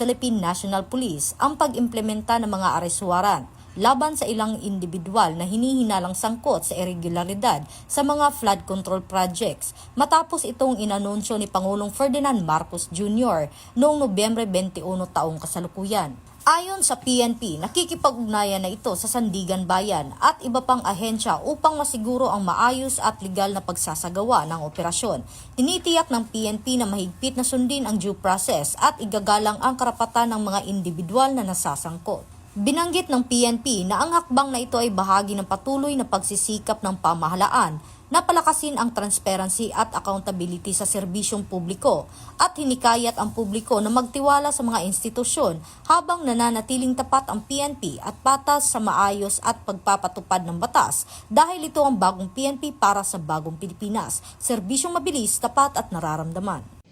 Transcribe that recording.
Philippine National Police ang pag-implementa ng mga arrest warrant laban sa ilang individual na hinihinalang sangkot sa irregularidad sa mga flood control projects matapos itong inanunsyo ni Pangulong Ferdinand Marcos Jr. noong Nobyembre 21 taong kasalukuyan. Ayon sa PNP, nakikipag-ugnayan na ito sa Sandigan Bayan at iba pang ahensya upang masiguro ang maayos at legal na pagsasagawa ng operasyon. Tinitiyak ng PNP na mahigpit na sundin ang due process at igagalang ang karapatan ng mga individual na nasasangkot. Binanggit ng PNP na ang hakbang na ito ay bahagi ng patuloy na pagsisikap ng pamahalaan na palakasin ang transparency at accountability sa serbisyong publiko at hinikayat ang publiko na magtiwala sa mga institusyon habang nananatiling tapat ang PNP at patas sa maayos at pagpapatupad ng batas dahil ito ang bagong PNP para sa bagong Pilipinas, serbisyong mabilis, tapat at nararamdaman.